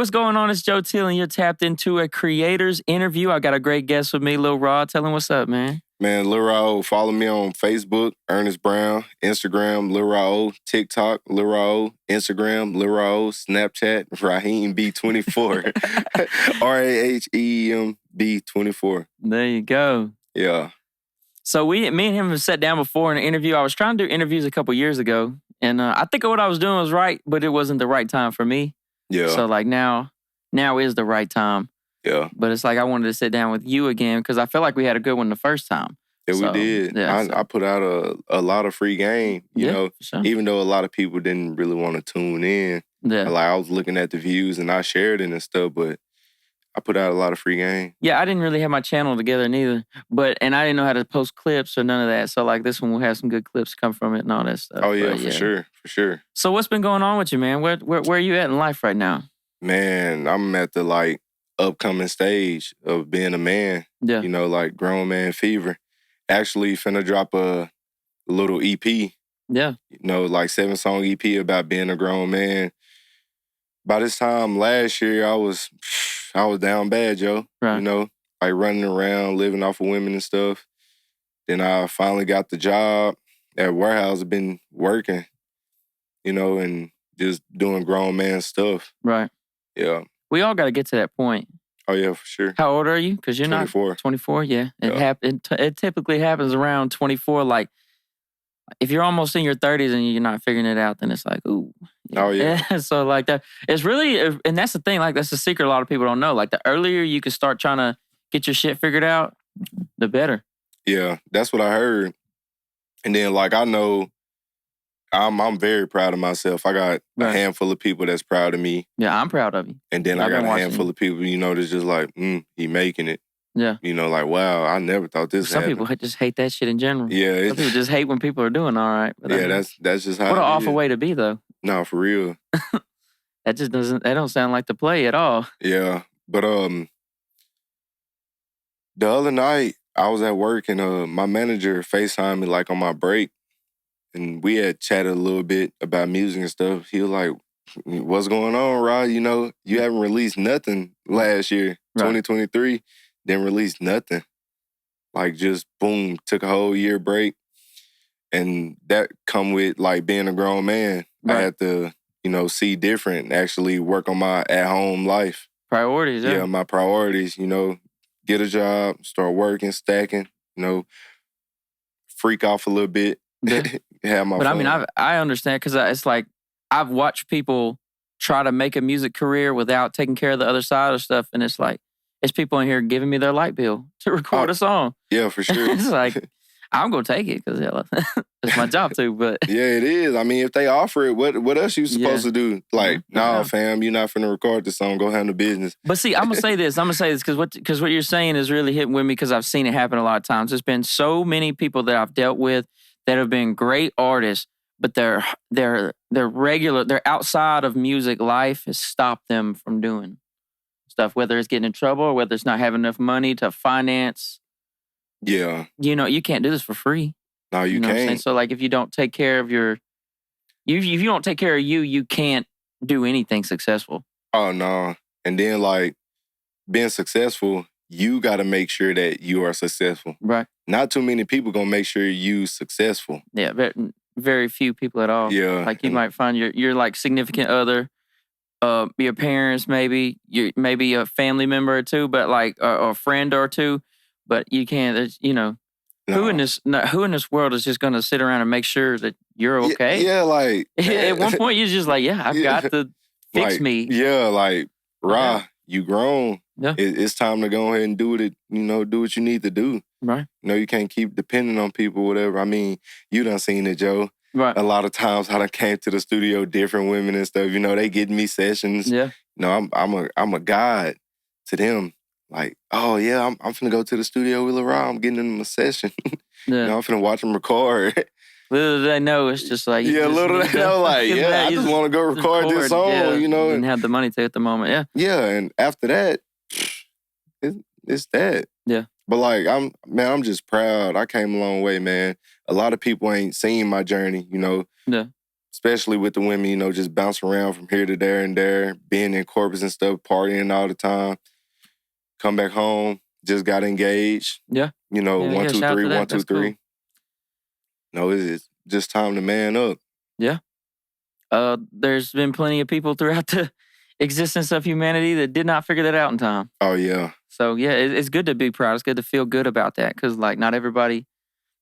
what's going on? It's Joe Teel, and you're tapped into a creator's interview. I got a great guest with me, Lil Raw. Tell him what's up, man. Man, Lil Raw, follow me on Facebook, Ernest Brown, Instagram, Lil Raw, TikTok, Lil Raw, Instagram, Lil Raw, Snapchat, Raheem B24, Raheem B24. There you go. Yeah. So me and him have sat down before in an interview. I was trying to do interviews a couple years ago, and I think what I was doing was right, but it wasn't the right time for me. Yeah. So like now is the right time. Yeah. But it's like I wanted to sit down with you again because I feel like we had a good one the first time. Yeah, we did. Yeah, I put out a lot of free game, you know, sure. Even though a lot of people didn't really want to tune in. Yeah. Like I was looking at the views and I shared it and stuff, but I put out a lot of free game. Yeah, I didn't really have my channel together neither. And I didn't know how to post clips or none of that. So like this one will have some good clips come from it and all that stuff. Oh yeah, for sure. So what's been going on with you, man? Where are you at in life right now? Man, I'm at the upcoming stage of being a man. Yeah. You know, like grown man fever. Actually finna drop a little EP. Yeah. You know, like 7-song EP about being a grown man. By this time last year, I was down bad, Joe. Right. You know, like running around, living off of women and stuff. Then I finally got the job at warehouse. I've been working, you know, and just doing grown man stuff. Right. Yeah. We all got to get to that point. Oh, yeah, for sure. How old are you? Because you're 24. not 24. Yeah. It typically happens around 24. Like, if you're almost in your 30s and you're not figuring it out, then it's like, ooh. Yeah. Oh, yeah. So, like, that, it's really, and that's the thing, like, that's the secret a lot of people don't know. Like, the earlier you can start trying to get your shit figured out, the better. Yeah, that's what I heard. And then, like, I know I'm very proud of myself. I got a handful of people that's proud of me. Yeah, I'm proud of you. And then I got a handful of people, you know, that's just like, he making it. Yeah. You know, like, wow, I never thought this Some happened. people just hate that shit in general. Yeah. Some people just hate when people are doing all right. But yeah, that's just how what it an is. awful way to be, though. No, for real. That don't sound like the play at all. Yeah. But the other night, I was at work and my manager FaceTimed me like on my break. And we had chatted a little bit about music and stuff. He was like, what's going on, Rod? You know, you haven't released nothing last year. 2023, didn't release nothing. Like just boom, took a whole year break. And that come with like being a grown man. Right. I had to, you know, see different, actually work on my at-home life. Priorities, yeah. Yeah, my priorities, you know, get a job, start working, stacking, you know, freak off a little bit. Have my fun. I mean, I understand because it's like I've watched people try to make a music career without taking care of the other side of stuff, and it's like it's people in here giving me their light bill to record a song. Yeah, for sure. It's like I'm gonna take it because it's my job too. But yeah, it is. I mean, if they offer it, what else you supposed to do? Like, nah, fam, you're not finna record this song. Go handle business. But see, I'm gonna say this because what you're saying is really hitting with me because I've seen it happen a lot of times. There's been so many people that I've dealt with that have been great artists, but their outside of music life has stopped them from doing stuff, whether it's getting in trouble or whether it's not having enough money to finance. Yeah. You know, you can't do this for free. No, you know can't. What I'm saying? So like if you don't take care of if you don't take care of you can't do anything successful. Oh no. And then like being successful, you gotta make sure that you are successful. Right. Not too many people gonna make sure you successful. Yeah, very few people at all. Yeah. Like you might find your like significant other, your parents maybe, maybe a family member or two, but like a friend or two, but you can't. There's, you know, who in this world is just gonna sit around and make sure that you're okay? Yeah, like at one point you're just like, I've got to fix me. Yeah, like you grown. Yeah. It's time to go ahead and do it. You know, do what you need to do. Right. You know, you can't keep depending on people, whatever. I mean, you done seen it, Joe. Right. A lot of times I done came to the studio, different women and stuff. You know, they getting me sessions. Yeah. You know, I'm a guide to them. Like, oh yeah, I'm finna go to the studio with Lil Raw. I'm getting them a session. Yeah. You know, I'm finna watch them record. Little do they know, it's just like... little do they know, like, I just want to go record this song, you know. Didn't have the money to at the moment, yeah. Yeah, and after that, it's that. Yeah. But like, I'm just proud. I came a long way, man. A lot of people ain't seen my journey, you know. Yeah. especially with the women, you know, just bouncing around from here to there and there, being in corporates and stuff, partying all the time. Come back home, just got engaged. Yeah. You know, Yeah, 1, 2, shout out 3, to that. 1, 2, That's 3. cool. No, it's just time to man up. Yeah. There's been plenty of people throughout the existence of humanity that did not figure that out in time. Oh, yeah. So, yeah, it's good to be proud. It's good to feel good about that because, like, not everybody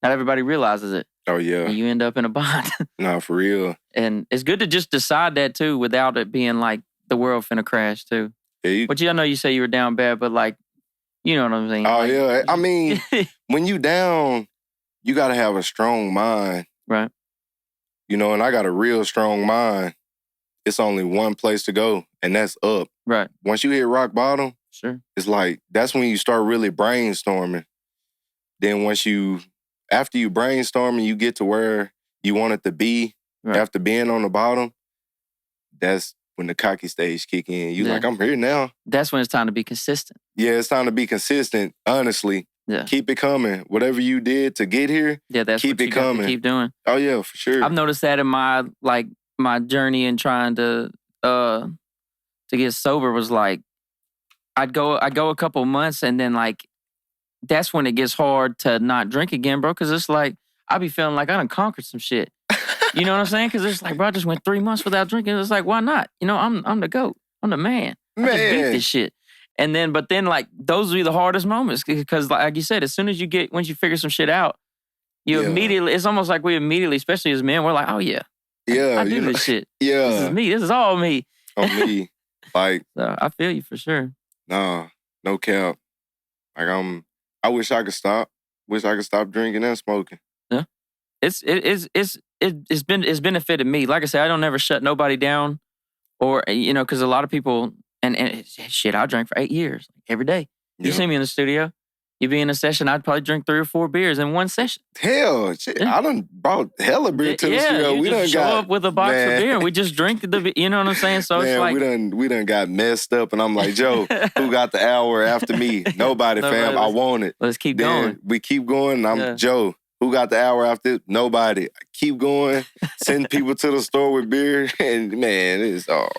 realizes it. Oh, yeah. And you end up in a bind. Nah, for real. And it's good to just decide that, too, without it being like the world finna crash, too. Yeah, But I know you say you were down bad, but, like, you know what I'm saying? Oh, like, yeah. I mean, when you down, you got to have a strong mind. Right. You know, and I got a real strong mind. It's only one place to go, and that's up. Right. Once you hit rock bottom, sure, it's like, that's when you start really brainstorming. Then after you brainstorm and you get to where you want it to be, right. after being on the bottom, that's when the cocky stage kick in. You like, I'm here now. That's when it's time to be consistent. Yeah, it's time to be consistent, honestly. Yeah. Keep it coming. Whatever you did to get here, that's keep what you it coming. Got to keep doing. Oh, yeah, for sure. I've noticed that in my journey in trying to get sober was like, I'd go a couple months and then like, that's when it gets hard to not drink again, bro. Cause it's like, I be feeling like I done conquered some shit. You know what I'm saying? Cause it's like, bro, I just went 3 months without drinking. It's like, why not? You know, I'm the GOAT. I'm the man. I just beat this shit. But then like, those will be the hardest moments. Cause like you said, once you figure some shit out, immediately, it's almost like we immediately, especially as men, we're like, oh yeah. Yeah. I do this shit. Yeah. This is me. This is all me. On me. Like. So I feel you for sure. Nah, no cap. Like I wish I could stop. Wish I could stop drinking and smoking. Yeah. It's benefited me. Like I said, I don't never shut nobody down, or because a lot of people and shit, I drank for 8 years every day. You see me in the studio, you be in a session, I'd probably drink 3 or 4 beers in one session. Hell, shit, I done brought hella beer to the studio. We done show up with a box of beer and we just drink you know what I'm saying? So it's like we done got messed up, and I'm like, Joe, who got the hour after me? Nobody, fam. I want it. Let's keep going. We keep going, and I'm Joe. Who got the hour after? Nobody. I keep going. Send people to the store with beer, and man, it's man.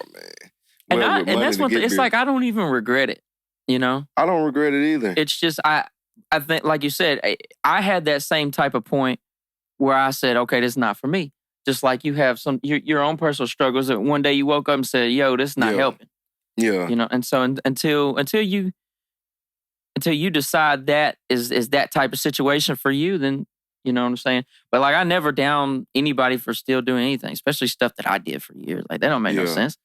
And that's one thing. It's like I don't even regret it. You know, I don't regret it either. It's just I think, like you said, I had that same type of point where I said, okay, this is not for me. Just like you have your own personal struggles that one day you woke up and said, yo, this is not helping. Yeah. You know, and so until you decide that is that type of situation for you, then you know what I'm saying? But like I never down anybody for still doing anything, especially stuff that I did for years. Like that don't make no sense.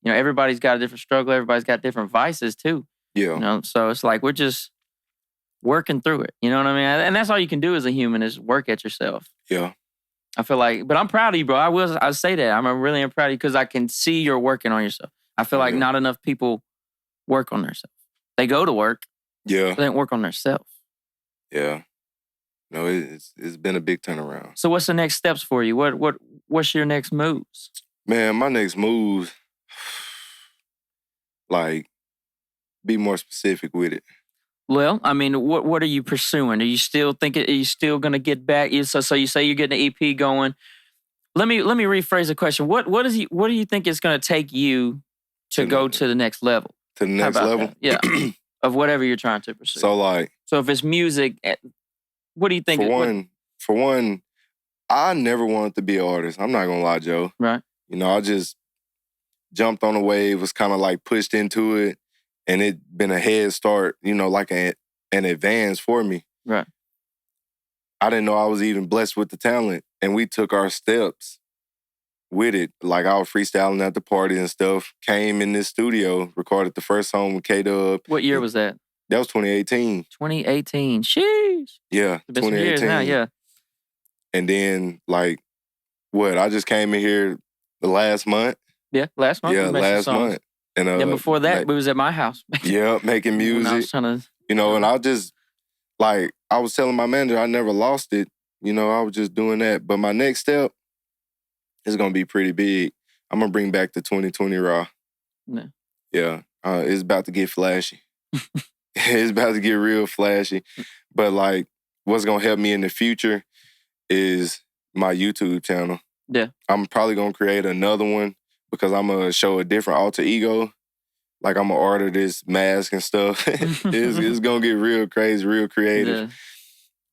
You know, everybody's got a different struggle. Everybody's got different vices too. Yeah. You know, so it's like we're just working through it. You know what I mean? And that's all you can do as a human is work at yourself. Yeah. I feel like, but I'm proud of you, bro. I say that. I'm really proud of you because I can see you're working on yourself. I feel like not enough people work on themselves. They go to work. Yeah. But they don't work on themselves. Yeah. No, it's been a big turnaround. So what's the next steps for you? What's your next moves? Man, my next moves, like, be more specific with it. Well, I mean, what are you pursuing? Are you still going to get back? So you say you're getting an EP going. Let me rephrase the question. What do you think it's going to take you to go to the next level? To the next level? That? Yeah. Of whatever you're trying to pursue. So if it's music, what do you think? For one, I never wanted to be an artist. I'm not going to lie, Joe. Right. You know, I just jumped on the wave, was kind of like pushed into it. And it been a head start, you know, like an advance for me. Right. I didn't know I was even blessed with the talent. And we took our steps with it. Like I was freestyling at the party and stuff. Came in this studio, recorded the first song with K-Dub. What year was that? That was 2018. 2018. Sheesh. Yeah, 2018. Years now, yeah. And then, like, I just came in here the last month. Yeah, last month. Yeah, last month. And then before that, we was at my house. Yeah, making music. I was trying to, and I just, like, I was telling my manager I never lost it. You know, I was just doing that. But my next step is going to be pretty big. I'm going to bring back the 2020 Raw. Yeah. Yeah. It's about to get flashy. It's about to get real flashy. But, like, what's going to help me in the future is my YouTube channel. Yeah. I'm probably gonna create another one because I'm gonna show a different alter ego. Like I'm gonna order this mask and stuff. It's gonna get real crazy, real creative. Yeah.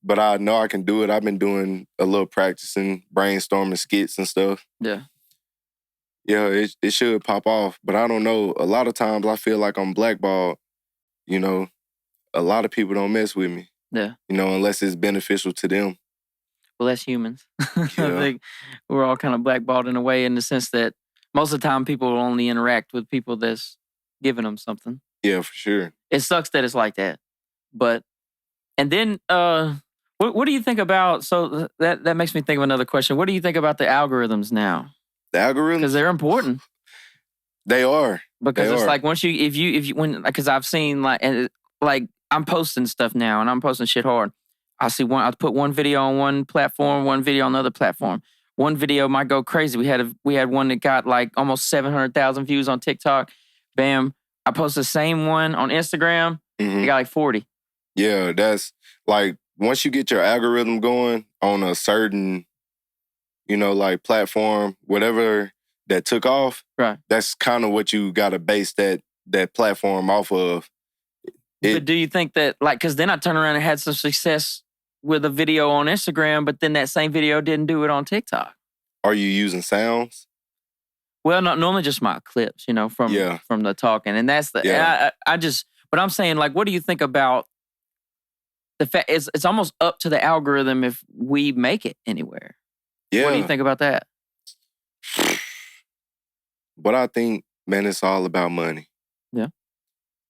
But I know I can do it. I've been doing a little practicing, brainstorming skits and stuff. Yeah. Yeah, it should pop off. But I don't know. A lot of times I feel like I'm blackballed. You know, a lot of people don't mess with me. Yeah. You know, unless it's beneficial to them. Well, that's humans. I Yeah. think we're all kind of blackballed in a way, in the sense that most of the time people will only interact with people that's giving them something. Yeah, for sure. It sucks that it's like that. But, and then, what do you think about, so that makes me think of another question. What do you think about the algorithms now? The algorithms? Because they're important. They are. Because it's like once because I've seen like I'm posting stuff now and I'm posting shit hard. I'll put one video on one platform, one video on another platform. One video might go crazy. We had one that got like almost 700,000 views on TikTok. Bam. I post the same one on Instagram. Mm-hmm. It got like 40. Yeah, that's like once you get your algorithm going on a certain, like platform, whatever that took off, right? That's kind of what you got to base that platform off of. But do you think that, like, because then I turned around and had some success with a video on Instagram, but then that same video didn't do it on TikTok. Are you using sounds? Well, not normally, just my clips, from the talking, and that's the. Yeah. But I'm saying, like, what do you think about the fact it's almost up to the algorithm if we make it anywhere? Yeah. What do you think about that? But I think, man, it's all about money. Yeah.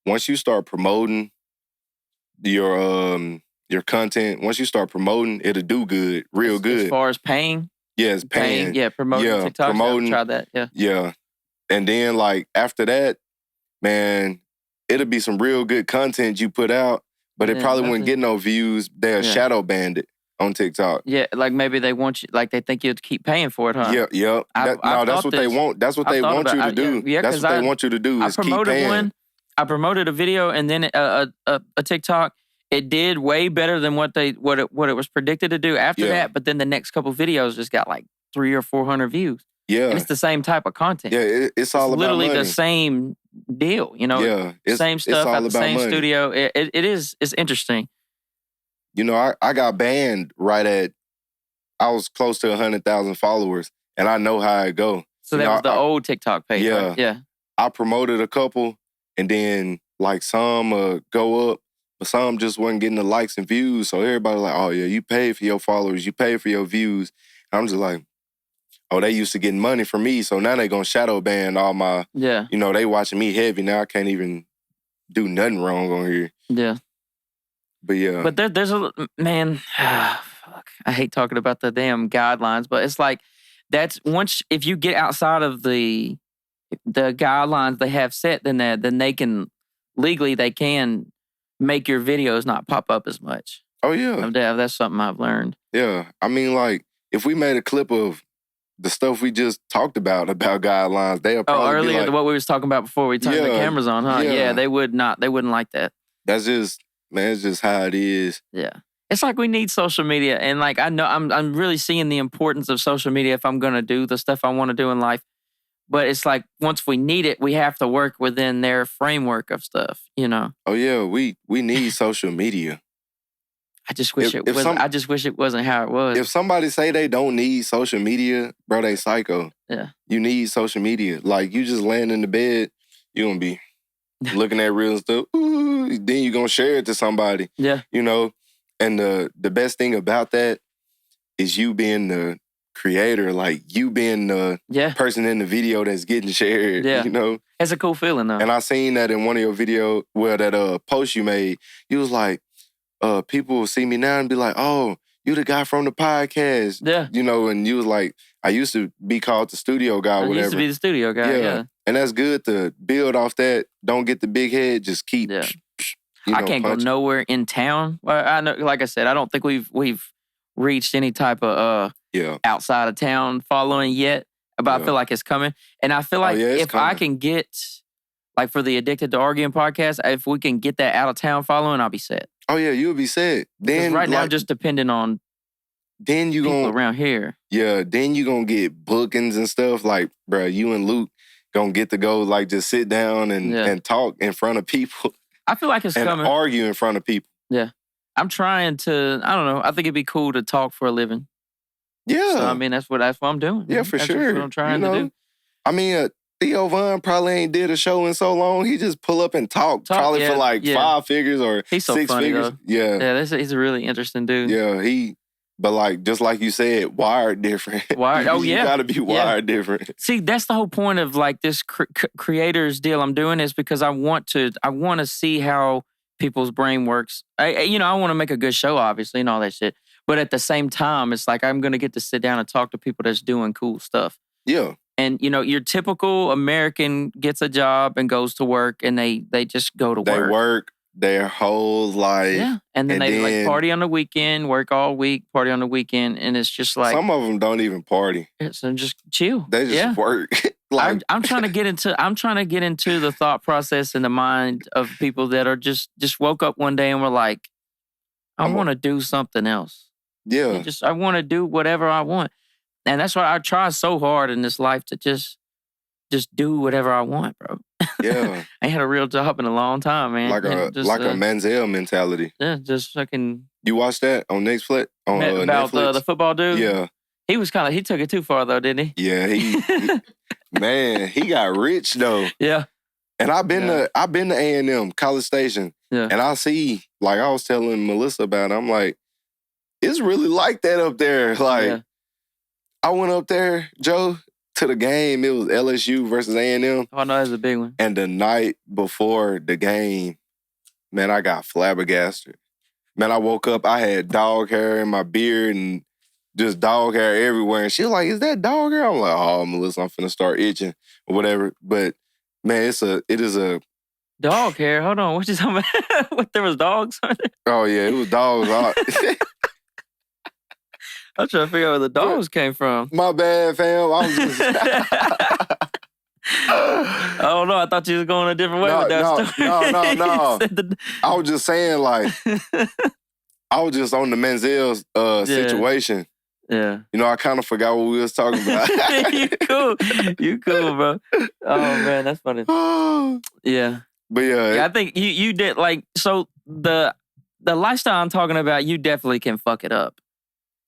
Once you start promoting your content, once you start promoting, it'll do good, real good. As far as paying? Yeah, it's paying. Yeah, promoting TikTok. Promoting. Try that, yeah. Yeah. And then, like, after that, man, it'll be some real good content you put out, but it probably wouldn't get no views. They'll shadow band it on TikTok. Yeah, like maybe they want you, like they think you'd keep paying for it, huh? Yeah. That's what they want. That's what they want you to do. That's what they want you to do is keep paying. I promoted a video and then a TikTok. It did way better than what it was predicted to do after that. But then the next couple videos just got like 300 or 400 views. Yeah, and it's the same type of content. Yeah, it's all about literally money. The same deal. Yeah, same stuff at the same money. Studio. It's interesting. I got banned right at. I was close to 100,000 followers, and I know how it go. So that was the old TikTok page. Yeah, right? Yeah. I promoted a couple, and then like some go up, but some just wasn't getting the likes and views. So everybody like, oh yeah, you pay for your followers, you pay for your views. And I'm just like, oh, they used to getting money from me, so now they gonna shadow ban all my. Yeah. They watching me heavy now. I can't even do nothing wrong on here. Yeah. But yeah. But there's a man. Fuck. I hate talking about the damn guidelines, but it's like that's if you get outside of the guidelines they have set, then they can legally make your videos not pop up as much. Oh yeah, that's something I've learned. Yeah, I mean, like if we made a clip of the stuff we just talked about guidelines, they'll probably earlier be like, what we was talking about before we turned the cameras on, huh? Yeah, they wouldn't like that. That's just, man, it's just how it is. Yeah. It's like we need social media, and like I know I'm really seeing the importance of social media if I'm gonna do the stuff I want to do in life. But it's like once we need it, we have to work within their framework of stuff, Oh yeah, we need social media. I just wish I just wish it wasn't how it was. If somebody say they don't need social media, bro, they psycho. Yeah. You need social media. Like you just laying in the bed, you gonna be looking at real stuff. Ooh, then you gonna share it to somebody. Yeah. And the best thing about that is you being the creator, like you being the person in the video that's getting shared. Yeah. It's a cool feeling though. And I seen that in one of your video that post you made. You was like, people will see me now and be like, oh, you the guy from the podcast. Yeah. And you was like, I used to be called the studio guy or whatever. I used to be the studio guy, yeah. And that's good to build off that. Don't get the big head, just keep I can't go nowhere in town. Well, I know, like I said, I don't think we've reached any type of outside of town following yet, but I feel like it's coming. And I feel like if I can get, like for the Addicted to Arguing podcast, if we can get that out of town following, I'll be set. Oh yeah, you'll be set. Then now, just depending on then you people gonna around here. Yeah, then you gonna get bookings and stuff. Like, bro, you and Luke gonna get to go like just sit down and talk in front of people. I feel like it's and coming. argue in front of people. Yeah. I'm trying to, I don't know, I think it'd be cool to talk for a living. Yeah. So, I mean, that's what I'm doing. Yeah, for that's sure. What I'm trying to do. I mean, Theo Von probably ain't did a show in so long. He just pull up and talk probably for like 5 figures or he's so 6 funny, figures. Though. Yeah. Yeah, he's a really interesting dude. Yeah, but like, just like you said, wired different. Wired, you gotta be wired different. See, that's the whole point of like this creators deal I'm doing is because I want to see how people's brain works. I want to make a good show, obviously, and all that shit. But at the same time, it's like I'm going to get to sit down and talk to people that's doing cool stuff. Yeah. And, your typical American gets a job and goes to work and they just go to work. They work their whole life. Yeah. And then they like party on the weekend, work all week, party on the weekend. And it's just like... Some of them don't even party. So just chill. They just work. Like, I'm trying to get into the thought process and the mind of people that are just woke up one day and were like, I want to do something else. Yeah. I want to do whatever I want. And that's why I try so hard in this life to just do whatever I want, bro. Yeah. I ain't had a real job in a long time, man. Like a Manziel mentality. Yeah, just fucking... You watched that on Netflix? About the football dude? Yeah. He was he took it too far though, didn't he? Yeah, man, he got rich though. Yeah. And I've been to A&M, College Station. Yeah. And I see, like I was telling Melissa about it, I'm like, it's really like that up there. Like, I went up there, Joe, to the game. It was LSU versus A&M. Oh, no, that's a big one. And the night before the game, man, I got flabbergasted. Man, I woke up, I had dog hair in my beard and just dog hair everywhere. And she was like, is that dog hair? I'm like, oh, Melissa, I'm finna start itching or whatever. But, man, it is a... Dog hair? Hold on. What you talking about? What, there was dogs on there? Oh, yeah, it was dogs. I'm trying to figure out where the dogs came from. My bad, fam. I was just... I don't know. I thought you was going a different way with that story. No. I was just saying, like, I was just on the Manziel situation. Yeah. I kind of forgot what we was talking about. You cool, bro. Oh, man, that's funny. Yeah. But I think you did, like, so the lifestyle I'm talking about, you definitely can fuck it up.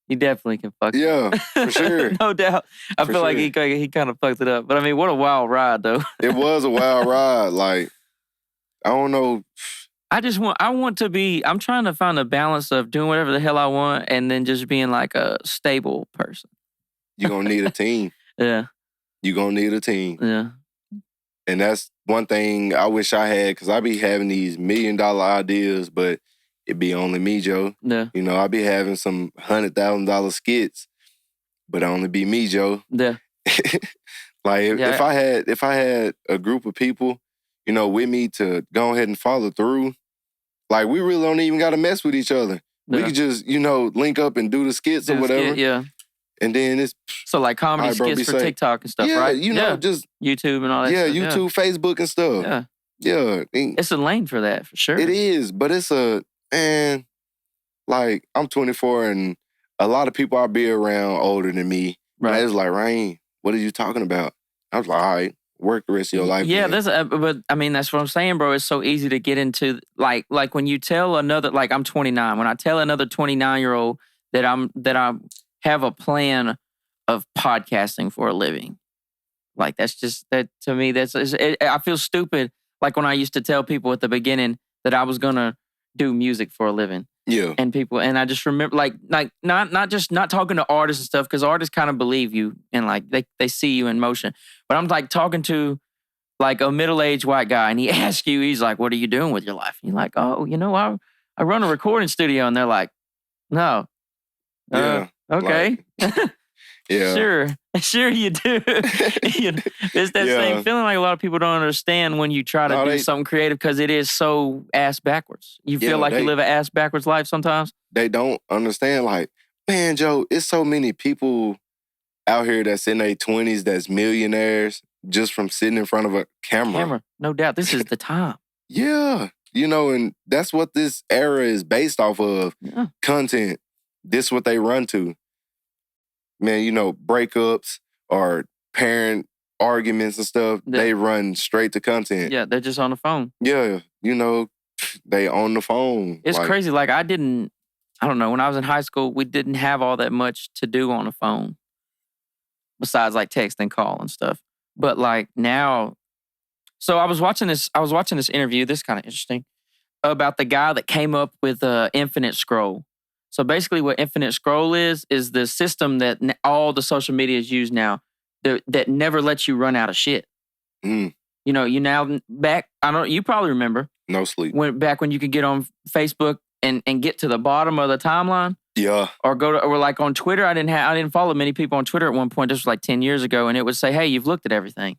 You definitely can fuck it up. Yeah, for sure. No doubt. I feel like he kind of fucked it up. But I mean, what a wild ride, though. It was a wild ride. Like, I don't know. I'm trying to find a balance of doing whatever the hell I want and then just being like a stable person. You're going to need a team. Yeah. You're going to need a team. Yeah. And that's one thing I wish I had, because I be having these $1 million ideas, but it be only me, Joe. Yeah. I be having some $100,000 skits, but it only be me, Joe. Yeah. Like if I had a group of people, with me to go ahead and follow through, like we really don't even got to mess with each other. Yeah. We could just, link up and do the skits or whatever. Yeah. And then it's... So like comedy skits for TikTok and stuff, right? Just... YouTube and all that stuff. YouTube, Facebook and stuff. Yeah. Yeah. It's a lane for that, for sure. It is, but it's and like I'm 24 and a lot of people I be around older than me. Right. And it's like, Raheem, what are you talking about? I was like, all right, work the rest of your life. Yeah, but I mean, that's what I'm saying, bro. It's so easy to get into, like when you tell another, like I'm 29. When I tell another 29-year-old that I have a plan of podcasting for a living, like that's just, that to me, I feel stupid. Like when I used to tell people at the beginning that I was gonna do music for a living. Yeah. And I just remember like not talking to artists and stuff, because artists kind of believe you and like they see you in motion. But I'm like talking to like a middle-aged white guy and he asks you, he's like, what are you doing with your life? And you're like, oh, I run a recording studio. And they're like, no. Okay. Like, yeah. Sure you do. It's that same feeling like a lot of people don't understand when you try to do something creative, because it is so ass backwards. You feel like you live an ass backwards life sometimes. They don't understand, like, man, Joe, it's so many people out here that's in their 20s that's millionaires just from sitting in front of a camera. No doubt. This is the time. Yeah. And that's what this era is based off of. Yeah. Content. this what they run to. Man, you know, breakups or parent arguments and stuff, they run straight to content. Yeah, they're just on the phone. Yeah, you know, they on the phone. It's crazy. Like, I don't know, when I was in high school, we didn't have all that much to do on the phone besides like text and call and stuff. But like now, so I was watching this interview, this is kind of interesting, about the guy that came up with infinite scroll. So basically what infinite scroll is the system that all the social medias use now that never lets you run out of shit. Mm. You know, you probably remember. No sleep. Back when you could get on Facebook and get to the bottom of the timeline. Yeah. Or or like on Twitter, I didn't follow many people on Twitter at one point. This was like 10 years ago, and it would say, "Hey, you've looked at everything."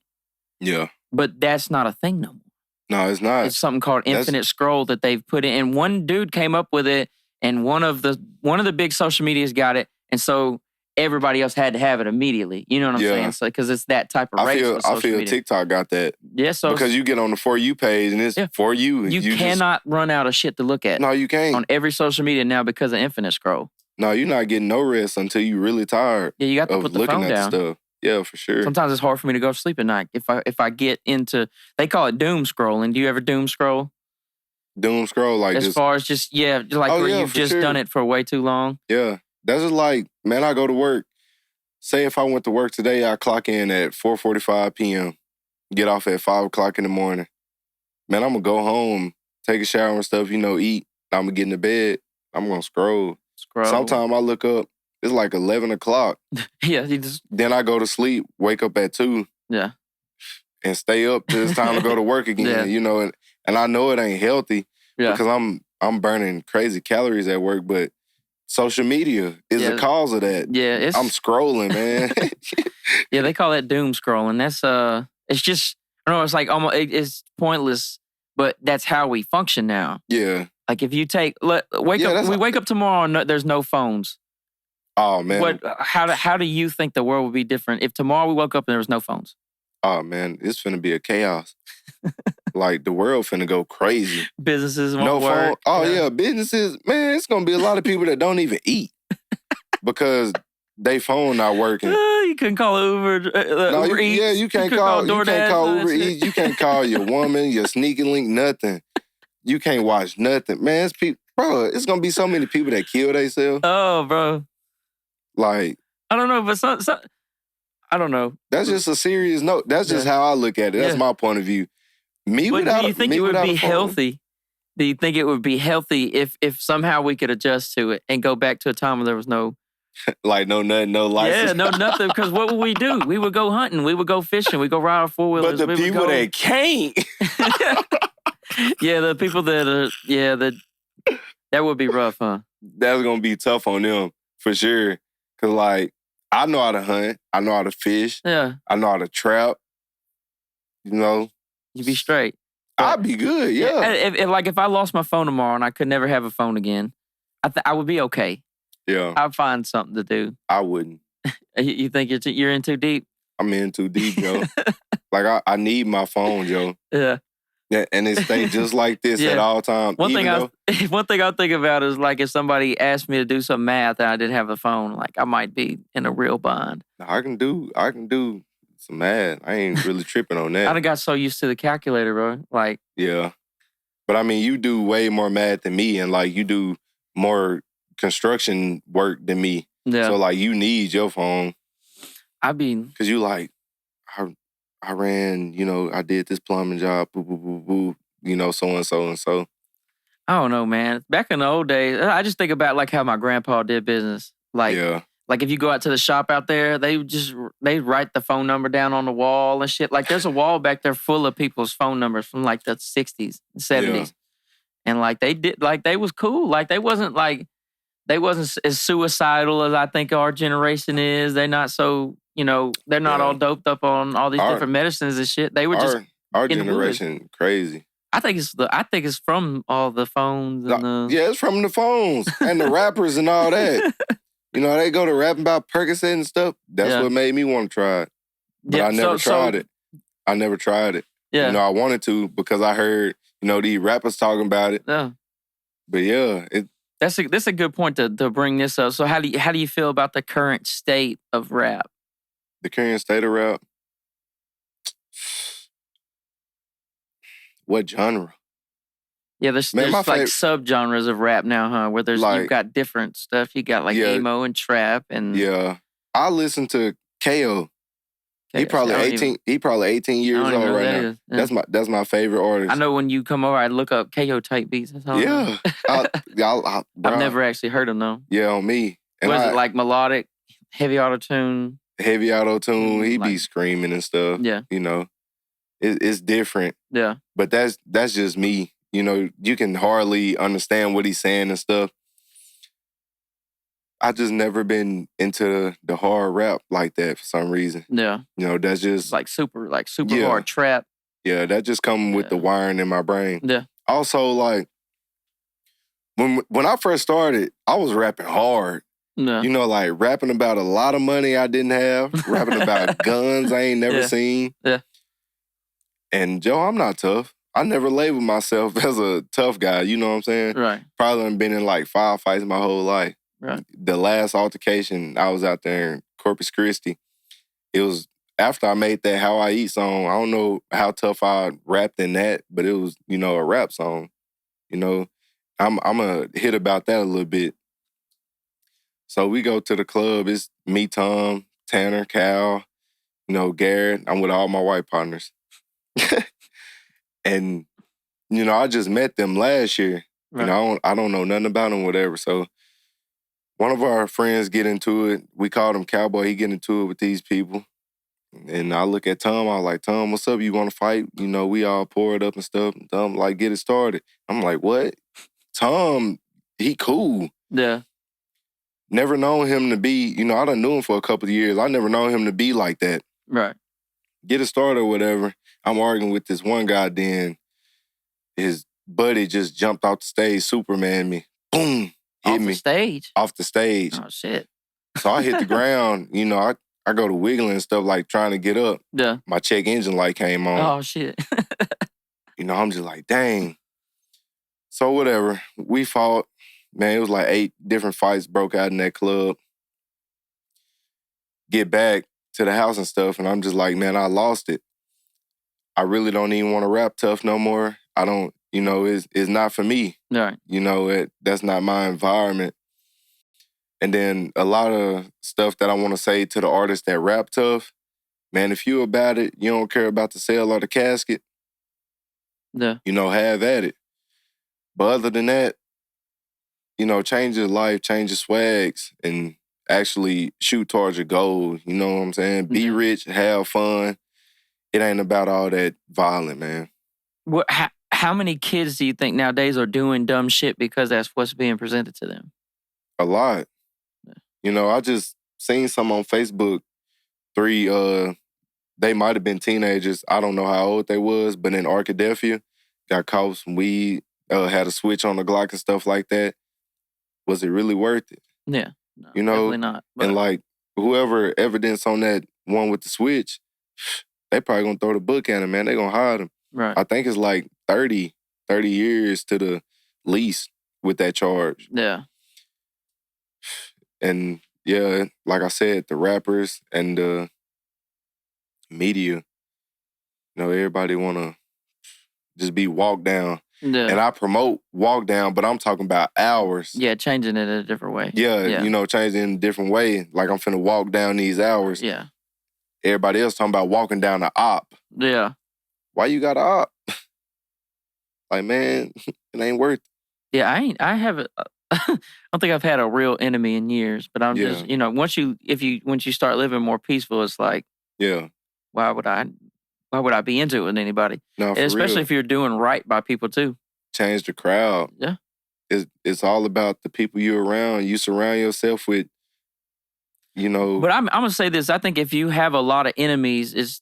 Yeah. But that's not a thing no more. No, it's not. It's something called infinite scroll that they've put in. And one dude came up with it, and one of the big social medias got it, and so everybody else had to have it immediately. You know what I'm saying? So because it's that type of race with social media. TikTok got that. Yeah, so because you get on the For You page and it's For You. You cannot run out of shit to look at. No, you can't. On every social media now because of infinite scroll. No, you're not getting no rest until you're really tired. Yeah, you got to put the phone down. Stuff. Yeah, for sure. Sometimes it's hard for me to go to sleep at night. If I get into, they call it doom scrolling. Do you ever doom scroll? Doom scroll like as far as where you've just done it for way too long. Yeah, that's just like, man, I go to work. Say if I went to work today, I clock in at 4:45 p.m. Get off at 5 o'clock in the morning. Man, I'm gonna go home, take a shower and stuff. You know, eat. I'm gonna get into bed. I'm gonna scroll. Sometimes I look up. It's like 11 o'clock. Yeah, Then I go to sleep, wake up at 2. Yeah. And stay up till it's time to go to work again. Yeah. You know, and I know it ain't healthy because I'm burning crazy calories at work, but social media is the cause of that. Yeah, I'm scrolling, man. Yeah, they call that doom scrolling. That's it's just, I don't know, it's like almost, it's pointless, but that's how we function now. Yeah. Like if you wake up tomorrow and there's no phones. Oh man. How do you think the world would be different if tomorrow we woke up and there was no phones? Oh man, it's finna be a chaos. Like the world finna go crazy. Businesses won't work. Phone. Oh yeah, businesses. Man, it's gonna be a lot of people that don't even eat because they phone not working. You couldn't call Uber. Uber Eats. Yeah, you can't call Uber Eats. You can't call your woman, your sneaky link, nothing. You can't watch nothing, man. It's people, bro. It's gonna be so many people that kill themselves. Oh, bro. Like I don't know, but I don't know. That's just a serious note. That's just how I look at it. That's my point of view. Do you think it would be healthy? Do you think it would be healthy if somehow we could adjust to it and go back to a time where there was no... like no nothing, no license? Yeah, no nothing. Because what would we do? We would go hunting. We would go fishing. We'd go ride our four-wheelers. But the people that can't... Yeah, the people that are... that would be rough, huh? That's going to be tough on them, for sure. Because like, I know how to hunt. I know how to fish. Yeah. I know how to trap. You know? You'd be straight. I'd be good, yeah. If I lost my phone tomorrow and I could never have a phone again, I would be okay. Yeah. I'd find something to do. I wouldn't. You think you're in too deep? I'm in too deep, Joe. Like, I need my phone, Joe. Yeah. Yeah, and it stays just like this at all times. One thing I think about is like if somebody asked me to do some math and I didn't have a phone, like I might be in a real bind. I can do some math. I ain't really tripping on that. I done got so used to the calculator, bro. Like, yeah, but I mean, you do way more math than me, and like you do more construction work than me. Yeah. So like you need your phone. Because you like, I ran, you know, I did this plumbing job, boo, boo, boo, boo, you know, so and so and so. I don't know, man. Back in the old days, I just think about like how my grandpa did business. Like, like if you go out to the shop out there, they write the phone number down on the wall and shit. Like there's a wall back there full of people's phone numbers from like the 60s, 70s. Yeah. And like they was cool. Like they wasn't as suicidal as I think our generation is. They're not so, you know, they're not all doped up on all these different medicines and shit. They were just our generation crazy. I think it's from all the phones and it's from the phones and the rappers and all that. You know, they go to rapping about Percocet and stuff. That's what made me want to try it. But I never tried it. I never tried it. Yeah. You know, I wanted to because I heard, you know, these rappers talking about it. Yeah. But yeah, That's a good point to bring this up. So how do you feel about the current state of rap? The current state of rap? What genre? Yeah, there's like subgenres of rap now, huh? Where you've got different stuff. You got like emo and trap and I listen to KO. He probably 18. He probably 18 years old right now. Yeah. That's my favorite artist. I know when you come over, I look up KO type beats. That's all. Yeah, I've never actually heard him though. Yeah, on me. And was it like melodic, heavy auto tune? Heavy auto tune. He be screaming and stuff. Yeah, you know, it's different. Yeah, but that's just me. You know, you can hardly understand what he's saying and stuff. I just never been into the hard rap like that for some reason. Yeah. You know, that's just like super hard trap. Yeah, that just come with the wiring in my brain. Yeah. Also, like, when I first started, I was rapping hard. Yeah. You know, like rapping about a lot of money I didn't have, rapping about guns I ain't never seen. Yeah. And Joe, I'm not tough. I never labeled myself as a tough guy, you know what I'm saying? Right. Probably been in like 5 fights my whole life. Right. The last altercation, I was out there in Corpus Christi. It was after I made that How I Eat song. I don't know how tough I rapped in that, but it was, you know, a rap song. You know, I'm a hit about that a little bit. So we go to the club. It's me, Tom, Tanner, Cal, you know, Garrett. I'm with all my white partners. And, you know, I just met them last year. Right. You know, I don't know nothing about them, whatever. So one of our friends get into it. We called him Cowboy. He get into it with these people. And I look at Tom. I was like, Tom, what's up? You want to fight? You know, we all pour it up and stuff. And Tom, like, get it started. I'm like, what? Tom, he cool. Yeah. Never known him to be, you know, I done knew him for a couple of years. I never known him to be like that. Right. Get it started or whatever. I'm arguing with this one guy, then his buddy just jumped off the stage, Superman me. Boom. Hit me. Off the stage. Oh, shit. So I hit the ground. You know, I go to wiggling and stuff, like trying to get up. Yeah. My check engine light came on. Oh, shit. You know, I'm just like, dang. So whatever. We fought. Man, it was like 8 different fights broke out in that club. Get back to the house and stuff, and I'm just like, man, I lost it. I really don't even want to rap tough no more. I don't, you know, it's not for me. Right. You know, that's not my environment. And then a lot of stuff that I want to say to the artists that rap tough, man, if you about it, you don't care about the sale or the casket, you know, have at it. But other than that, you know, change your life, change your swags, and actually shoot towards your goal. You know what I'm saying? Be rich, have fun. It ain't about all that violent, man. How many kids do you think nowadays are doing dumb shit because that's what's being presented to them? A lot. Yeah. You know, I just seen some on Facebook. 3, they might have been teenagers. I don't know how old they was, but in Arkadelphia, got caught with some weed, had a switch on the Glock and stuff like that. Was it really worth it? Yeah. No, you know, definitely not. But and like whoever evidence on that one with the switch, they probably gonna throw the book at him, man. They gonna hide him. Right. I think it's like 30 years to the least with that charge. Yeah. And yeah, like I said, the rappers and the media, you know, everybody wanna just be walked down. Yeah. And I promote walk down, but I'm talking about hours. Yeah, changing it in a different way. Yeah, you know, changing it in a different way. Like I'm finna walk down these hours. Yeah. Everybody else talking about walking down the op. Yeah. Why you got a op? Like, man, it ain't worth it. Yeah, I haven't. I don't think I've had a real enemy in years, but I'm just, you know, once you start living more peaceful, it's like, why would I be into it with anybody? No, for especially real. If you're doing right by people too. Change the crowd. Yeah. It's all about the people you're around. You surround yourself with, you know. But I'm gonna say this. I think if you have a lot of enemies,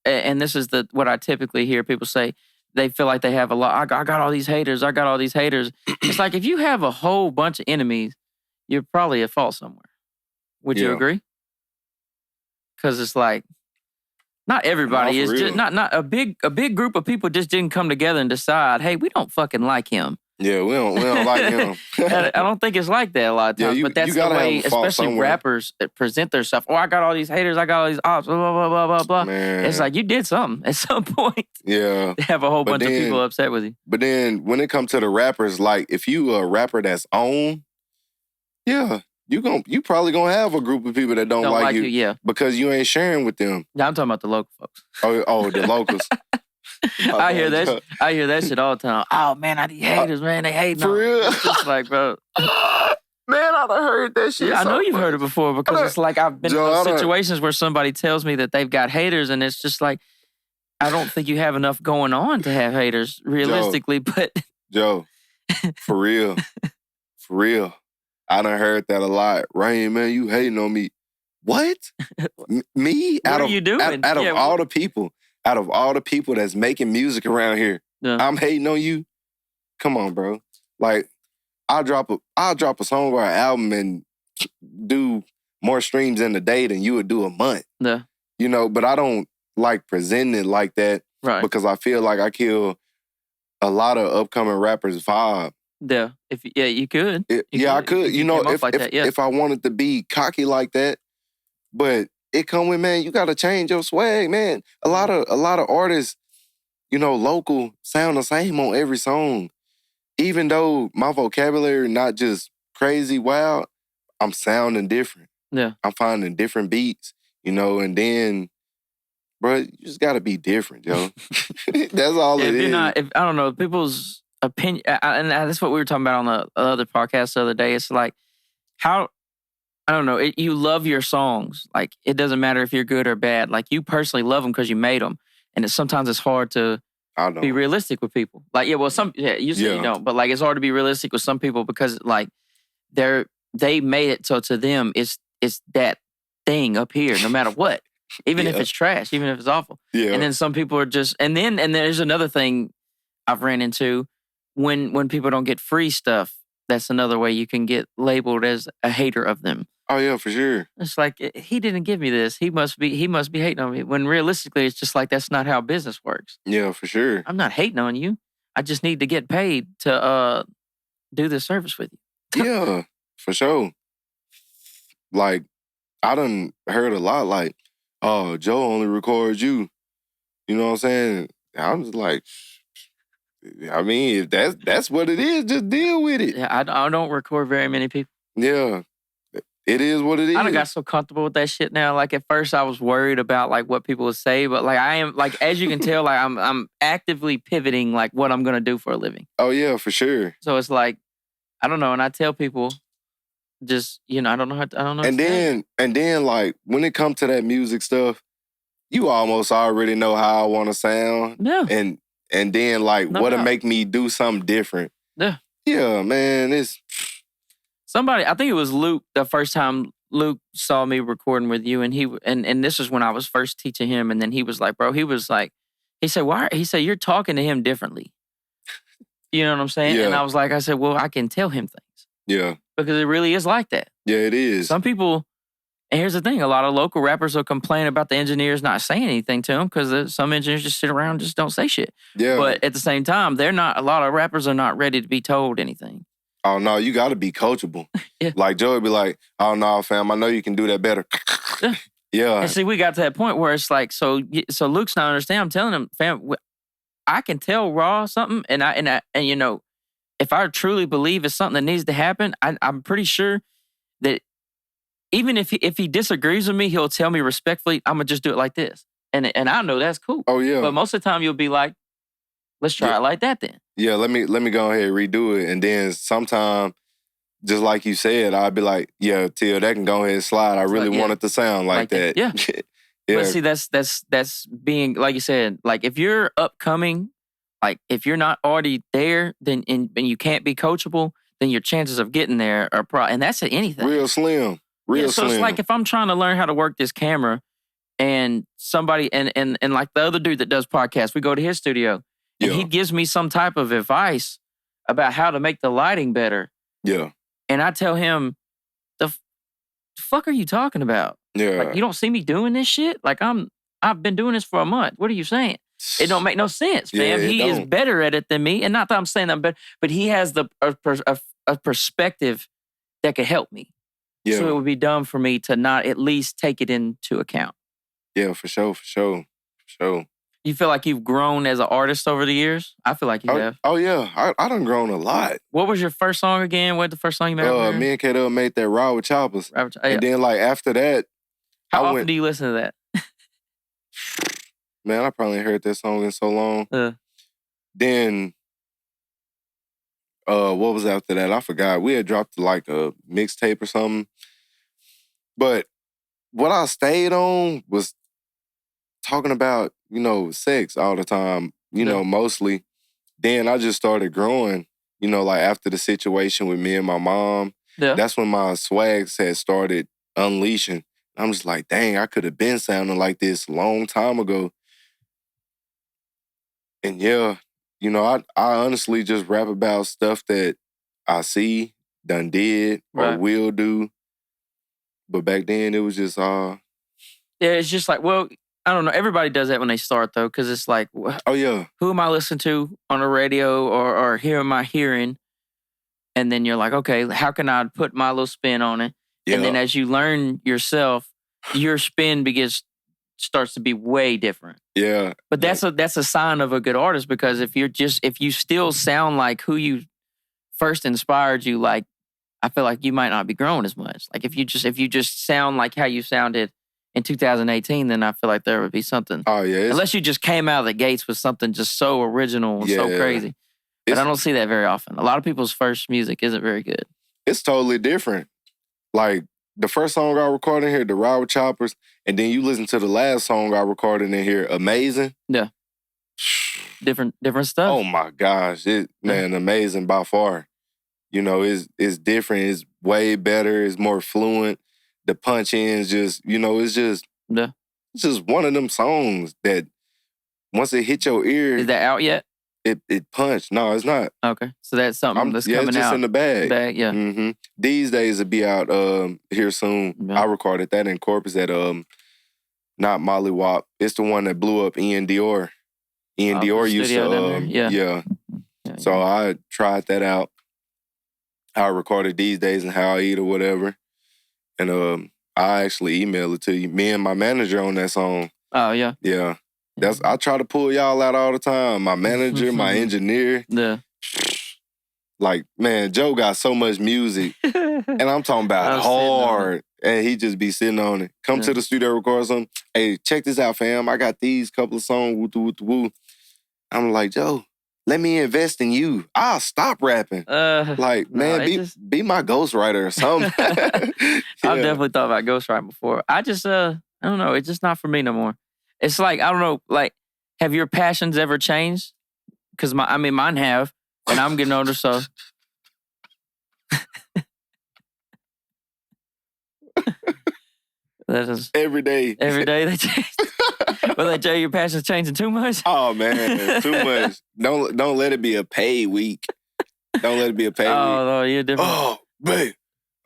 and this is what I typically hear people say, they feel like they have a lot. I got all these haters. I got all these haters. It's like if you have a whole bunch of enemies, you're probably at fault somewhere. Would you agree? Because it's like, not everybody is just not a big group of people just didn't come together and decide, hey, we don't fucking like him. Yeah, we don't like him. I don't think it's like that a lot of times, but that's the way, especially rappers present themselves. Oh, I got all these haters, I got all these ops, blah, blah, blah, blah, blah. Man. It's like you did something at some point. Yeah. They have a whole bunch of people upset with you. But then when it comes to the rappers, like if you a rapper that's on, yeah, you probably gonna have a group of people that don't like you, yeah, because you ain't sharing with them. Yeah, I'm talking about the local folks. Oh, the locals. I hear that shit all the time. Oh man, I need haters, man. They hate for real. It's just like, bro. Man, I done heard that shit. Yeah, I know you've heard it before because it's like I've been in those situations where somebody tells me that they've got haters, and it's just like I don't think you have enough going on to have haters, realistically. But Joe, for real, I done heard that a lot. Raheem, man, you hating on me. What? Me? What are you doing? Out of all the people that's making music around here, I'm hating on you? Come on, bro. Like, I'll drop a song or an album and do more streams in a day than you would do a month. Yeah. You know, but I don't like presenting it like that, right? Because I feel like I kill a lot of upcoming rappers' vibe. Yeah. You could. I could. You know, if I wanted to be cocky like that, but it come with, man, you got to change your swag, man. A lot of artists, you know, local sound the same on every song. Even though my vocabulary not just crazy wild, I'm sounding different. Yeah. I'm finding different beats, you know, and then, bro, you just got to be different, yo. That's all it is. I don't know, people's opinion, and that's what we were talking about on the other podcast the other day. It's like, how, I don't know, you love your songs. Like, it doesn't matter if you're good or bad. Like, you personally love them because you made them. And sometimes it's hard to be realistic with people. Like, you say you don't, but like, it's hard to be realistic with some people because like they made it so to them it's that thing up here, no matter what. Even if it's trash, even if it's awful. Yeah. And then some people are just, and there's another thing I've ran into when people don't get free stuff. That's another way you can get labeled as a hater of them. Oh yeah, for sure. It's like, he didn't give me this. He must be hating on me. When realistically, it's just like, that's not how business works. Yeah, for sure. I'm not hating on you. I just need to get paid to do this service with you. Yeah, for sure. Like, I done heard a lot like, oh, Joe only records you. You know what I'm saying? I'm just like, I mean, if that's what it is, just deal with it. Yeah, I don't record very many people. Yeah. It is what it is. I done got so comfortable with that shit now. Like, at first I was worried about like what people would say, but like I am, like, as you can tell, like I'm actively pivoting like what I'm gonna do for a living. Oh yeah, for sure. So it's like, I don't know, and I tell people, just, you know, I don't know. And then like when it comes to that music stuff, you almost already know how I want to sound. Yeah. And then like what'll make me do something different. Yeah. Yeah, man, it's. Somebody, I think it was Luke, the first time Luke saw me recording with you, and and this is when I was first teaching him, and then he was like, bro, he said, why? He said, you're talking to him differently. You know what I'm saying? Yeah. And I said, well, I can tell him things. Yeah. Because it really is like that. Yeah, it is. Some people, and here's the thing, a lot of local rappers will complain about the engineers not saying anything to them because some engineers just sit around and just don't say shit. Yeah. But at the same time, a lot of rappers are not ready to be told anything. Oh, no, you got to be coachable. Yeah. Like, Joe would be like, oh, no, fam, I know you can do that better. Yeah. And see, we got to that point where it's like, so Luke's not understanding. I'm telling him, fam, I can tell raw something, and you know, if I truly believe it's something that needs to happen, I'm pretty sure that even if he disagrees with me, he'll tell me respectfully, I'm going to just do it like this. And I know that's cool. Oh, yeah. But most of the time, you'll be like, let's try it like that then. Yeah, let me go ahead and redo it. And then sometime, just like you said, I'd be like, yeah, Teel, that can go ahead and slide. I really want it to sound like that. Yeah. Yeah. But see, that's being, like you said, like if you're upcoming, like if you're not already there, then and you can't be coachable, then your chances of getting there are and that's at anything. Real slim. So it's like if I'm trying to learn how to work this camera and somebody, and like the other dude that does podcasts, we go to his studio. And he gives me some type of advice about how to make the lighting better. Yeah. And I tell him, the fuck are you talking about? Yeah. Like, you don't see me doing this shit? Like, I've been doing this for a month. What are you saying? It don't make no sense, Yeah, fam. it He is don't. better at it than me. And not that I'm saying I'm better, but he has a perspective that could help me. Yeah. So it would be dumb for me to not at least take it into account. Yeah, for sure. You feel like you've grown as an artist over the years? I feel like you have. Oh yeah, I done grown a lot. What was your first song again? What the first song you made? Me and K-Dub made that Raw with Choppers. And then like after that, how often do you listen to that? Man, I probably ain't heard that song in so long. Then what was after that? I forgot. We had dropped like a mixtape or something. But what I stayed on was talking about, sex all the time, mostly. Then I just started growing, like after the situation with me and my mom. Yeah. That's when my swags had started unleashing. I'm just like, dang, I could have been sounding like this a long time ago. And yeah, I honestly just rap about stuff that I see, done did, or will do. But back then, it was just... Yeah, it's just like, well, I don't know. Everybody does that when they start, though, because it's like... Oh, yeah. Who am I listening to on the radio or who am I hearing? And then you're like, okay, how can I put my little spin on it? Yeah. And then as you learn yourself, your spin starts to be way different. Yeah. But that's a sign of a good artist, because if you still sound like who you first inspired you, like, I feel like you might not be growing as much. Like if you just sound like how you sounded in 2018, then I feel like there would be something. Oh yeah. Unless you just came out of the gates with something just so original and so crazy. But I don't see that very often. A lot of people's first music isn't very good. It's totally different. Like the first song I recorded in here, The Ride with Choppers, and then you listen to the last song I recorded in here, Amazing. Yeah. Different stuff. Oh my gosh. Amazing by far. It's different. It's way better. It's more fluent. The punch ins just, it's just... Yeah. It's just one of them songs that once it hit your ear... Is that out yet? It punched. No, it's not. Okay. So that's something that's coming out. It's just in the bag. Yeah. Mm-hmm. These days it'll be out here soon. Yeah. I recorded that in Corpus at not Molly Wop. It's the one that blew up Ian Dior. Ian Dior used to yeah. So I tried that out. How I recorded These Days and How I Eat or whatever. And I actually emailed it to you. Me and my manager on that song. Oh yeah. Yeah. I try to pull y'all out all the time. My manager, my engineer. Yeah. Like, man, Joe got so much music. And I'm talking about hard. And he just be sitting on it. Come to the studio, record something. Hey, check this out, fam. I got these couple of songs. Woo. I'm like, Joe, let me invest in you. I'll stop rapping. Be my ghostwriter or something. I've definitely thought about ghostwriting before. I don't know. It's just not for me no more. It's like, I don't know, like, have your passions ever changed? Because mine have, and I'm getting older, so. That is every day. Every day they change. Well, they tell you your passion's changing too much? Oh, man, too much. Don't let it be a paid week. Don't let it be a paid week. Oh, no, you're different. Oh, babe.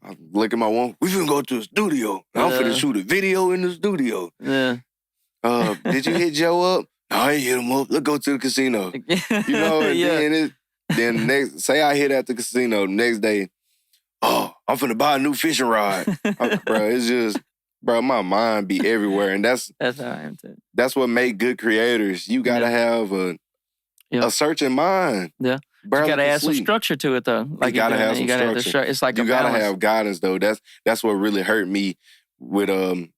I look at my one. We finna go to the studio. I'm finna shoot a video in the studio. Yeah. Did you hit Joe up? No, I ain't hit him up. Let's go to the casino. Then next, say I hit at the casino the next day. Oh, I'm finna buy a new fishing rod. Bro, it's just, my mind be everywhere. And that's how I am too. That's what make good creators. You gotta have a searching mind. Yeah. You gotta add some structure to it though. Like you gotta have some structure. It's like you gotta have guidance though. That's what really hurt me with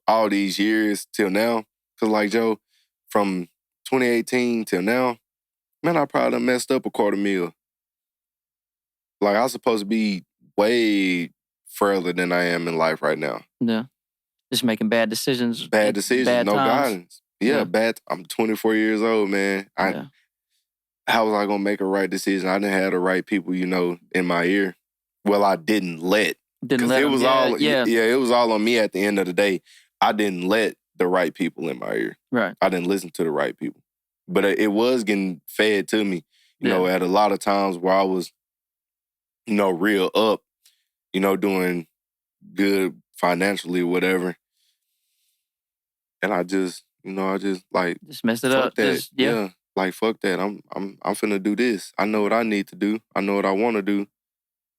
all these years till now. Cause like Joe, from 2018 till now, man, I probably done messed up $250,000. Like I was supposed to be way further than I am in life right now. Yeah. Just making bad decisions. Bad decisions, no guidance. Yeah, bad. I'm 24 years old, man. How was I gonna make a right decision? I didn't have the right people, in my ear. Well, I didn't let. It was it was all on me at the end of the day. I didn't let the right people in my ear. Right. I didn't listen to the right people. But it was getting fed to me, at a lot of times where I was, real up, doing good financially or whatever. And I just, You know, I just like Just messed it fuck up. that. Just, yeah. Like fuck that. I'm finna do this. I know what I need to do. I know what I want to do,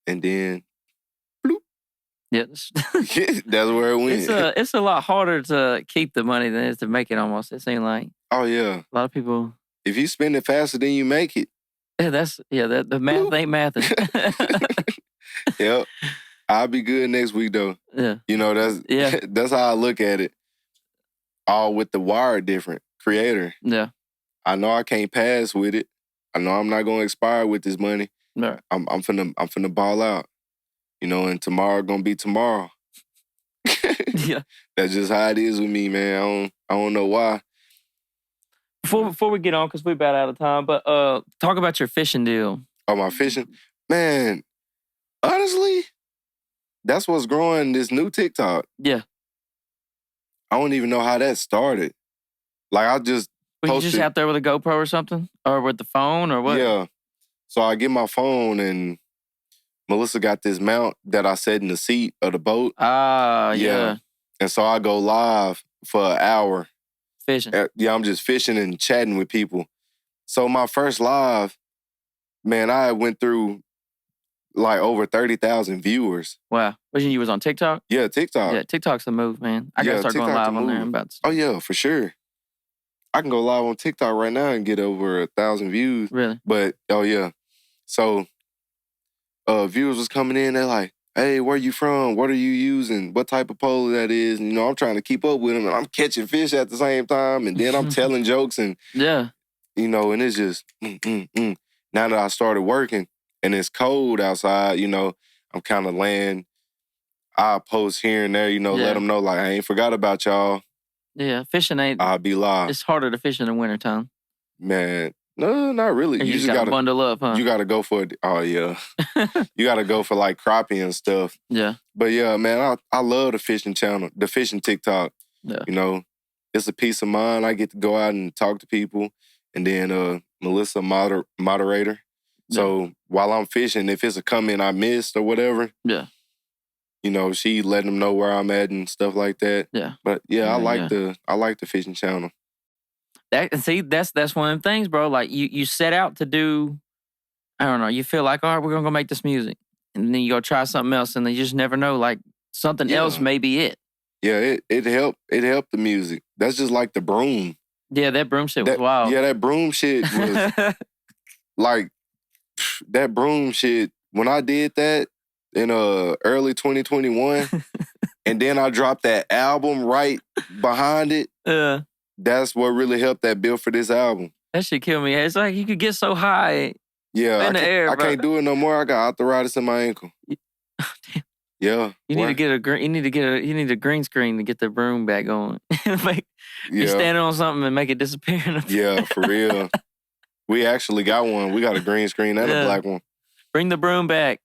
and then bloop. Yeah. That's where it went. It's a lot harder to keep the money than it is to make it. Almost, it seems like. Oh yeah. A lot of people. If you spend it faster than you make it. Yeah, the math ain't mathing. Yep. I'll be good next week though. Yeah. You know, that's how I look at it. All with the wire different. Creator. Yeah. I know I can't pass with it. I know I'm not gonna expire with this money. Right. I'm finna ball out. You know, and tomorrow gonna be tomorrow. Yeah. That's just how it is with me, man. I don't know why. Before we get on, because we're about out of time, but talk about your fishing deal. Oh, my fishing? Man, honestly, that's what's growing this new TikTok. Yeah. I don't even know how that started. Like, I just Were you just out there with a GoPro or something? Or with the phone or what? Yeah. So I get my phone and Melissa got this mount that I set in the seat of the boat. Yeah. And so I go live for an hour. Fishing. Yeah, I'm just fishing and chatting with people. So my first live, man, I went through like over 30,000 viewers. Wow. You was on TikTok? Yeah, TikTok. Yeah, TikTok's the move, man. I gotta start going live on there. Oh yeah, for sure. I can go live on TikTok right now and get over 1,000 views. Really? But, oh yeah. So, viewers was coming in, they're like, hey, where you from? What are you using? What type of pole that is? And, you know, I'm trying to keep up with them, and I'm catching fish at the same time, and then I'm telling jokes, and, yeah, you know, and it's just, Now that I started working, and it's cold outside, you know, I'm kind of laying, I post here and there, you know, let them know, like, I ain't forgot about y'all. Yeah, fishing ain't... I'll be live. It's harder to fish in the wintertime. Man, no, not really. You just gotta bundle up, huh? You gotta go for it. Oh, yeah. You gotta go for, like, crappie and stuff. Yeah. But, yeah, man, I love the fishing channel, the fishing TikTok. Yeah. You know, it's a peace of mind. I get to go out and talk to people. And then Melissa, moderator. So while I'm fishing, if it's a comment I missed or whatever, you know, she letting them know where I'm at and stuff like that. Yeah. But I like the fishing channel. That's one of them things, bro. Like you set out to do, I don't know, you feel like, all right, we're gonna go make this music. And then you go try something else and you just never know, like something else may be it. Yeah, it helped. It helped the music. That's just like the broom. Yeah, that broom shit was wild. Yeah, that broom shit was like that broom shit. When I did that in early 2021, and then I dropped that album right behind it. That's what really helped that bill for this album. That shit killed me. It's like you could get so high. Yeah, in the air, I can't do it no more. I got arthritis in my ankle. Damn. Yeah. You need a green screen to get the broom back on. You stand on something and make it disappear. Yeah, for real. We actually got one. We got a green screen and a black one. Bring the broom back.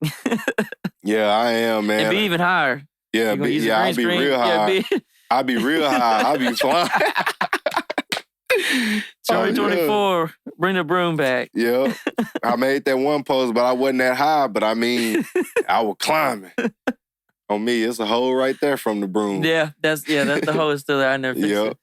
Yeah, I am, man. And be even higher. Yeah, I'll be real high. I'll be real high. I'll be flying. 2024, bring the broom back. Yeah. I made that one post, but I wasn't that high. But I mean, I was climbing. On me, it's a hole right there from the broom. Yeah, that's the hole is still there. I never fixed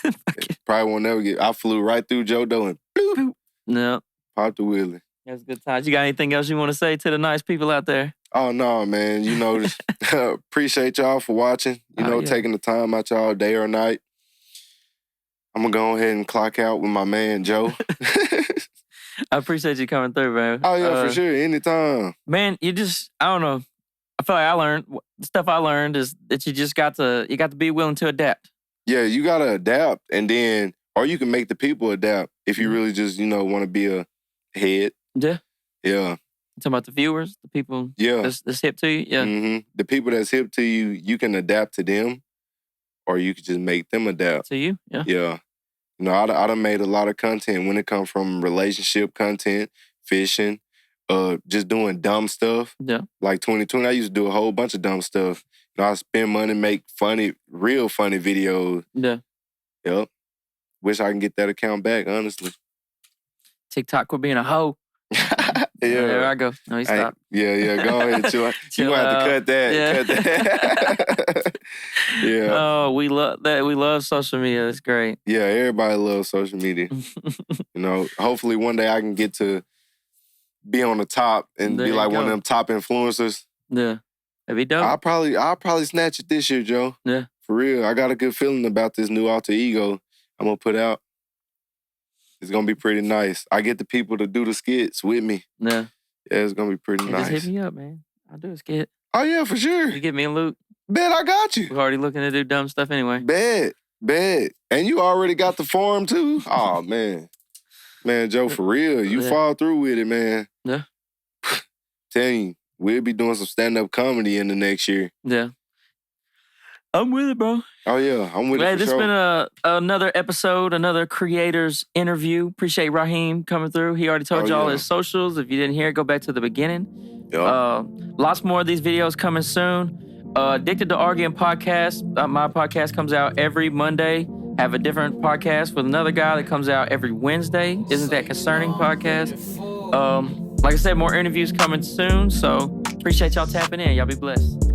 it. Probably won't never get. I flew right through Joe Doe and bloop. No. Popped the wheelie. That's good times. You got anything else you want to say to the nice people out there? Oh, no, man. You know, just appreciate y'all for watching. You know, taking the time out y'all day or night. I'm going to go ahead and clock out with my man, Joe. I appreciate you coming through, man. Oh, yeah, for sure. Anytime. Man, I don't know. I feel like the stuff I learned is that you just got to be willing to adapt. Yeah, you got to adapt, and then, or you can make the people adapt if you really just, want to be a head. Yeah. Yeah. You talking about the viewers, the people that's hip to you? Yeah. Mm-hmm. The people that's hip to you, you can adapt to them, or you can just make them adapt. To you? Yeah. Yeah. I done made a lot of content when it comes from relationship content, fishing, just doing dumb stuff. Yeah. Like 2020, I used to do a whole bunch of dumb stuff. I spend money, make real funny videos. Yeah. Yep. Wish I can get that account back, honestly. TikTok quit being a hoe. Yeah. There I go. No, he stopped. Yeah. Go ahead, chill. You gonna have to cut that. Yeah. Cut that. Yeah. Oh, we love that. We love social media. It's great. Yeah, everybody loves social media. Hopefully one day I can get to be on the top and There be you like one go. of them top influencers. Yeah. That'd be dope. I'll probably snatch it this year, Joe. Yeah. For real. I got a good feeling about this new alter ego I'm gonna put out. It's gonna be pretty nice. I get the people to do the skits with me. Yeah. Yeah, it's gonna be pretty nice. Just hit me up, man. I'll do a skit. Oh yeah, for sure. You get me and Luke. Bet I got you. We're already looking to do dumb stuff anyway. Bet. And you already got the form too? Oh man. Man, Joe, for real. You follow through with it, man. Yeah. Telling you, we'll be doing some stand-up comedy in the next year. Yeah. I'm with it, bro. Oh, yeah. I'm with it for This has been another episode, another creator's interview. Appreciate Raheem coming through. He already told y'all his socials. If you didn't hear it, go back to the beginning. Yep. Lots more of these videos coming soon. Addicted to Arguing podcast. My podcast comes out every Monday. Have a different podcast with another guy that comes out every Wednesday. Isn't That Concerning podcast? Like I said, more interviews coming soon. So appreciate y'all tapping in. Y'all be blessed.